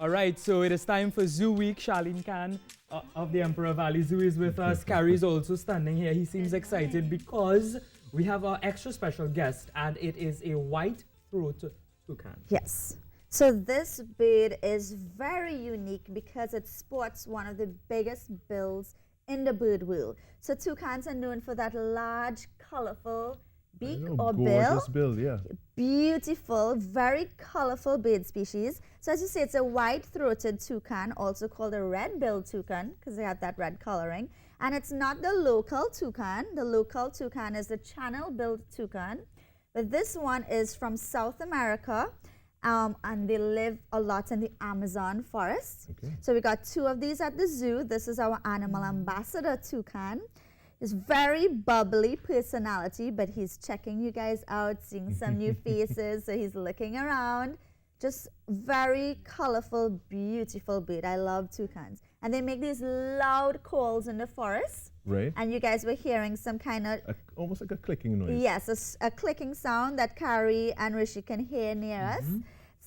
All right, so it is time for Zoo Week. Charlene Khan of the Emperor Valley Zoo is with us. Carrie is also standing here. He seems excited because we have our extra special guest, and it is a white-throated toucan. Yes. So this bird is very unique because it sports one of the biggest bills in the bird world. So toucans are known for that large, colorful beak or bill. Bill, yeah. Beautiful, very colorful bird species. So as you say, it's a white-throated toucan, also called a red-billed toucan because they have that red coloring. And it's not the local toucan. The local toucan is the channel-billed toucan. But this one is from South America. And they live a lot in the Amazon forest. Okay. So we got two of these at the zoo. This is our animal ambassador toucan. He's very bubbly personality, but he's checking you guys out, seeing some new faces. So he's looking around. Just very colorful, beautiful bird. I love toucans. And they make these loud calls in the forest. Right. And you guys were hearing some kind of... almost like a clicking noise. Yes, a clicking sound that Carrie and Rishi can hear near us.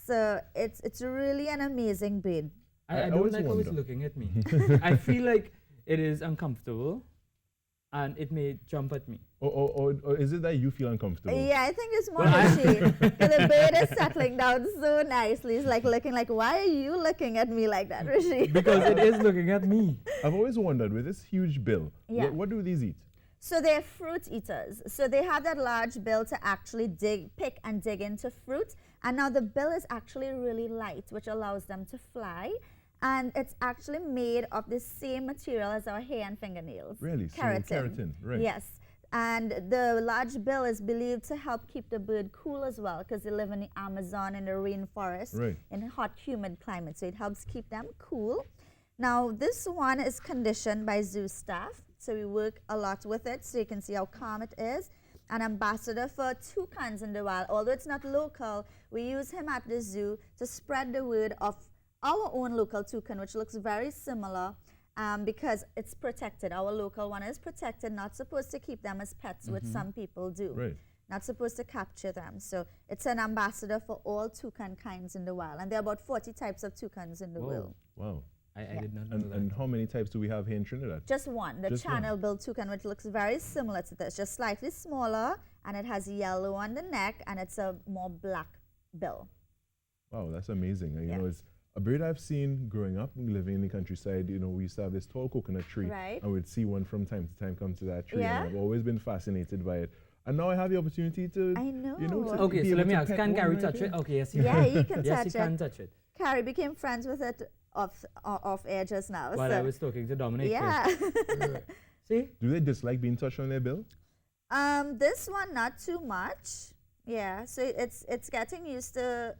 So it's really an amazing bird. I don't like how it's looking at me. I feel like it is uncomfortable, and it may jump at me. Or is it that you feel uncomfortable? Yeah, I think it's more Rishi. Because the bird is settling down so nicely. It's like looking like, why are you looking at me like that, Rishi? Because it is looking at me. I've always wondered, with this huge bill, Yeah. what do these eat? So they're fruit eaters. So they have that large bill to actually pick and dig into fruit. And now the bill is actually really light, which allows them to fly. And it's actually made of the same material as our hair and fingernails. Really? Keratin. So keratin, right. Yes. And the large bill is believed to help keep the bird cool as well, because they live in the Amazon and the rainforest Right. in hot, humid climate. So it helps keep them cool. Now, this one is conditioned by zoo staff. So we work a lot with it, so you can see how calm it is. An ambassador for toucans in the wild. Although it's not local, we use him at the zoo to spread the word of our own local toucan, which looks very similar because it's protected. Our local one is protected, not supposed to keep them as pets, which some people do. Right. Not supposed to capture them. So it's an ambassador for all toucan kinds in the wild. And there are about 40 types of toucans in the world. Wow. I did not know that. And how many types do we have here in Trinidad? Just one, the channel-billed toucan, which looks very similar to this, just slightly smaller, and it has yellow on the neck, and it's a more black bill. Wow, that's amazing. And, you know, it's a bird I've seen growing up, living in the countryside. You know, we used to have this tall coconut tree, Right. and we'd see one from time to time come to that tree. Yeah. And I've always been fascinated by it. And now I have the opportunity to, I know. you know, to Okay, be so able let me to ask, pet can one Carrie right touch here? it? Okay, yes, Yeah, you can yes, touch he it. can touch it. Carrie became friends with it off air just now. While so I was talking to Dominic. yeah. See? Do they dislike being touched on their bill? This one not too much. Yeah, so it's getting used to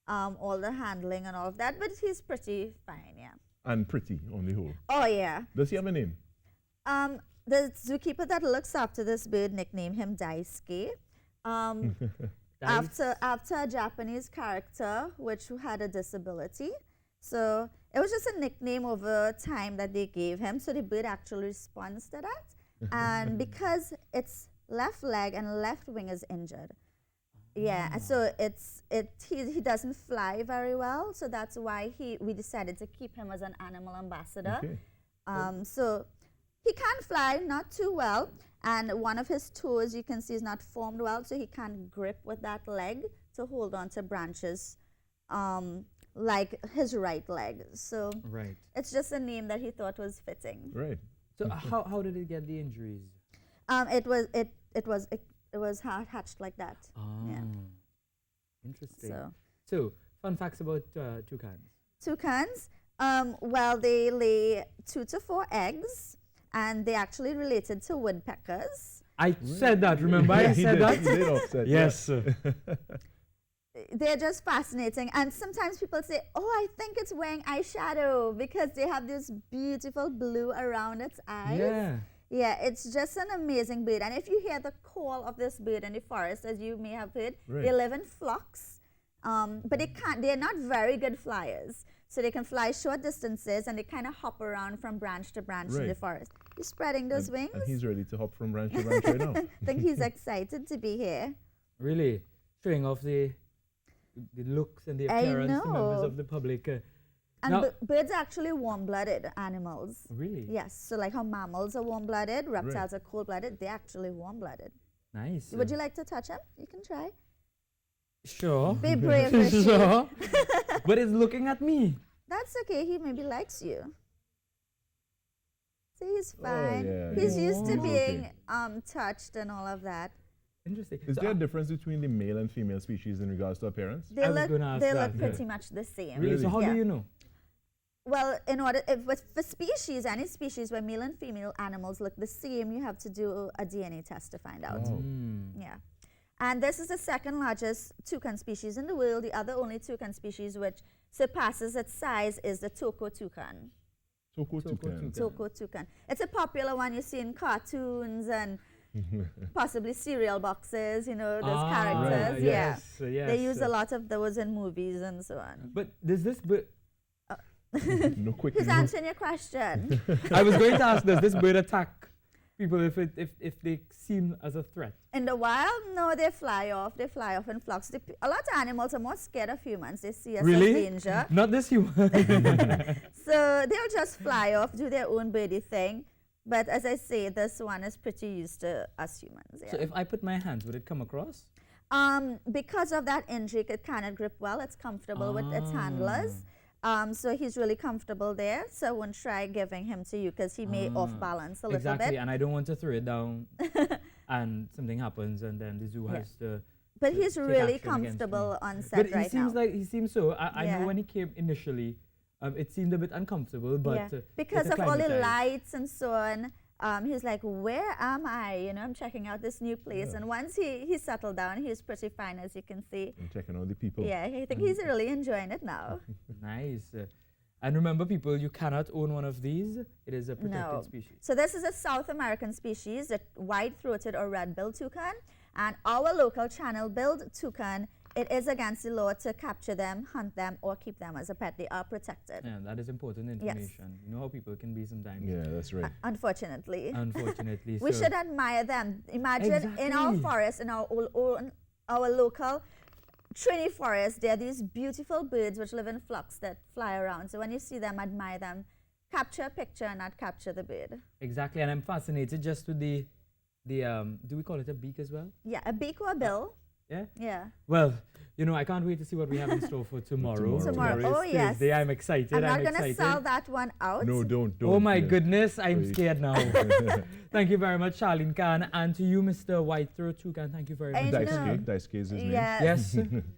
all the handling and all of that, but he's pretty fine. Yeah. And pretty on the whole. Oh yeah. Does he have a name? The zookeeper that looks after this bird nicknamed him Daisuke. After a Japanese character which had a disability. So it was just a nickname over time that they gave him. So the bird actually responds to that. And because its left leg and left wing is injured. Yeah, so he doesn't fly very well. So that's why we decided to keep him as an animal ambassador. Okay. So he can fly, not too well, and one of his toes you can see is not formed well, so he can't grip with that leg to hold on to branches like his right leg. So Right. it's just a name that he thought was fitting. Right. So how did it get the injuries? It was hatched like that. Oh, Yeah. interesting. So So, fun facts about toucans. toucans, well, they lay 2 to 4 eggs, and they're actually related to woodpeckers. I said that, remember? I He said did, that? he did offset, Yes. They're just fascinating, and sometimes people say, oh, I think it's wearing eyeshadow because they have this beautiful blue around its eyes. Yeah. Yeah, it's just an amazing bird. And if you hear the call of this bird in the forest, as you may have heard, they live in flocks, but they're not very good flyers. So they can fly short distances, and they kind of hop around from branch to branch in the forest. He's spreading those wings. And he's ready to hop from branch to branch right now. I think he's excited to be here. Really? Showing off the looks and the appearance to members know. of the public. And Now- birds are actually warm-blooded animals. Really? Yes, so like how mammals are warm-blooded, reptiles are cold-blooded, they're actually warm-blooded. Nice. Would you like to touch him? You can try. Sure. Be brave, Rishi. Sure. But it's looking at me. That's okay, he maybe likes you. See, he's Oh, fine. yeah, He's yeah. used to He's being okay. touched and all of that. Interesting. Is So, there a difference between the male and female species in regards to appearance? They I was look, gonna ask they that, look yeah. pretty much the same. really? So how Yeah. do you know? Well, in order, for species, any species where male and female animals look the same, you have to do a DNA test to find out. Wow. Yeah. And this is the second largest toucan species in the world. The other only toucan species which surpasses its size is the toucan. Toucan. Toucan. Toucan. It's a popular one you see in cartoons and possibly cereal boxes, you know, those characters. Right. Yeah. Yes, yes. They use a lot of those in movies and so on. But does this bird? No quick. Who's answering your question? I was going to ask, does this bird attack people if they seem as a threat? In the wild, no, they fly off. They fly off in flocks. A lot of animals are more scared of humans. They see us Really? as danger. Not this human. So they'll just fly off, do their own birdie thing. But as I say, this one is pretty used to us humans. Yeah. So if I put my hands, would it come across? Because of that injury, it cannot grip well. It's comfortable with its handlers. So he's really comfortable there. So I won't try giving him to you because he may off balance a little Exactly, bit. and I don't want to throw it down and something happens and then the zoo has to. But to he's take really action against me. comfortable on set But he right seems now. like he seems so. I Yeah. know when he came initially, it seemed a bit uncomfortable, but Yeah. Because it's of all the acclimatized. lights and so on, he's like, where am I? You know, I'm checking out this new place. Yeah. And once he settled down, he's pretty fine, as you can see. And checking out the people. Yeah, I think he's really enjoying it now. Nice. And remember, people, you cannot own one of these. It is a protected No. species. So this is a South American species, the white-throated or red-billed toucan. And our local channel-billed toucan, it is against the law to capture them, hunt them, or keep them as a pet. They are protected, Yeah, that is important information. You know how people can be sometimes. Yeah, that's right. unfortunately. Unfortunately, We so should admire them. Imagine in our Exactly. forest, in our local Trini forest, there are these beautiful birds which live in flocks that fly around. So when you see them, admire them. Capture a picture and not capture the bird. exactly, and I'm fascinated just with the do we call it a beak as well? Yeah, a beak or a bill. Yeah. Yeah. Well, you know, I can't wait to see what we have in store for tomorrow. Tomorrow. Tomorrow. Oh, is yes. Thursday. I'm excited. I'm not I'm going to excited. sell that one out. No, don't. Oh my yeah. goodness, I'm Please. scared now. Thank you very much, Charlene Khan, and to you, Mr. White-throat Toucan. Thank you very I much. know. Daisuke is his name. Yes. Yes.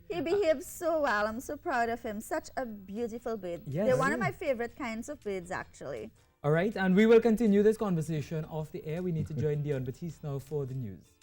He behaves so well. I'm so proud of him. Such a beautiful bird. Yes. They're one of my favorite kinds of birds, actually. All right, and we will continue this conversation off the air. We need to join Dion Batiste now for the news.